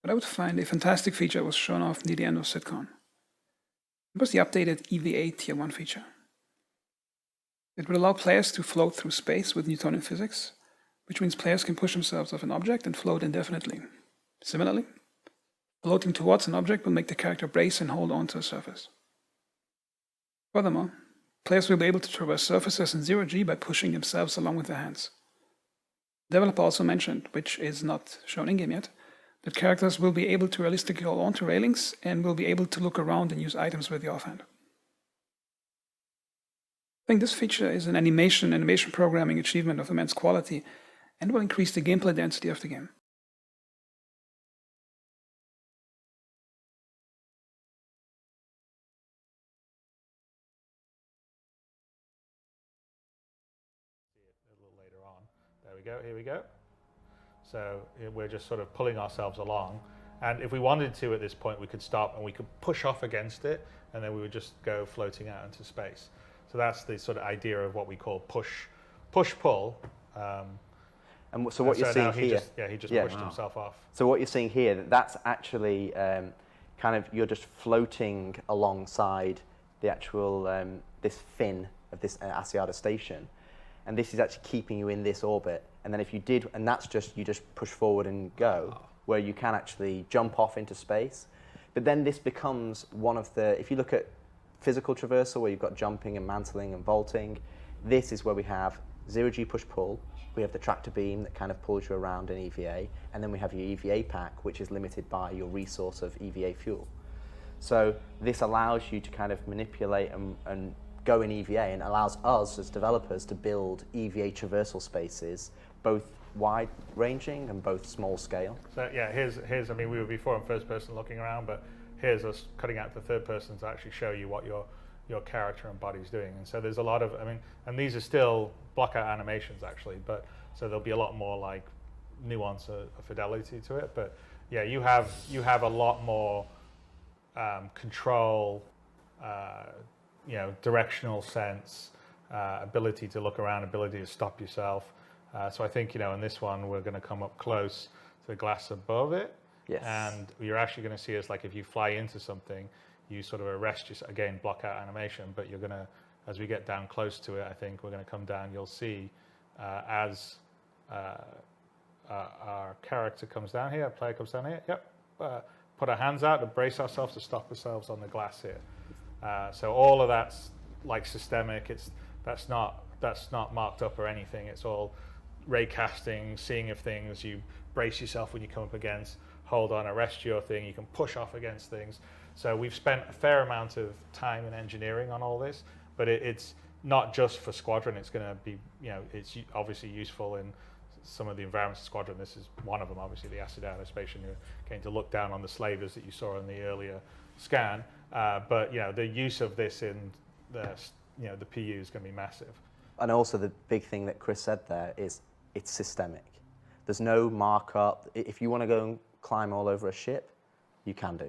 but I would find a fantastic feature was shown off near the end of Citcon. It was the updated E.V.A Tier 1 feature. It would allow players to float through space with Newtonian physics, which means players can push themselves off an object and float indefinitely. Similarly, floating towards an object will make the character brace and hold onto a surface. Furthermore, players will be able to traverse surfaces in zero-G by pushing themselves along with their hands. The developer also mentioned, which is not shown in-game yet, that characters will be able to realistically hold onto railings and will be able to look around and use items with the offhand. I think this feature is an animation programming achievement of immense quality and will increase the gameplay density of the game. A little later on. There we go, here we go. So we're just sort of pulling ourselves along. And if we wanted to at this point, we could stop and we could push off against it, and then we would just go floating out into space. So that's the sort of idea of what we call push-pull. And so what you're seeing here... he just pushed himself off. So what you're seeing here, that's actually kind of, you're just floating alongside the actual, this fin of this Asiata station. And this is actually keeping you in this orbit. And then if you did, and that's just, you just push forward and go, where you can actually jump off into space. But then this becomes one of the, if you look at physical traversal, where you've got jumping and mantling and vaulting, this is where we have zero-G push-pull. We have the tractor beam that kind of pulls you around in EVA, and then we have your EVA pack, which is limited by your resource of EVA fuel. So this allows you to kind of manipulate and go in EVA, and allows us as developers to build EVA traversal spaces, both wide-ranging and both small scale. So yeah, here's I mean, we were before in first person looking around, but here's us cutting out to third person to actually show you what your character and body's doing. And so there's a lot of, I mean, and these are still blockout animations actually, but so there'll be a lot more like nuance or fidelity to it. But yeah, you have a lot more control, directional sense, ability to look around, ability to stop yourself. So I think, in this one, we're going to come up close to the glass above it. Yes. And you're actually going to see us, like if you fly into something, you sort of arrest yourself, again, block out animation, but you're going to, as we get down close to it, I think we're going to come down, you'll see as our character comes down here, our player comes down here, put our hands out to brace ourselves to stop ourselves on the glass here. So all of that's like systemic, that's not marked up or anything, it's all ray casting, seeing if things, you brace yourself when you come up against, hold on, arrest your thing, you can push off against things. So we've spent a fair amount of time and engineering on all this, but it's not just for Squadron, it's going to be, it's obviously useful in some of the environments of Squadron. This is one of them, obviously, the Asiata station. You're going to look down on the slavers that you saw in the earlier scan, but the use of this in the PU is going to be massive. And also the big thing that Chris said there is it's systemic. There's no markup. If you want to go and climb all over a ship, you can do.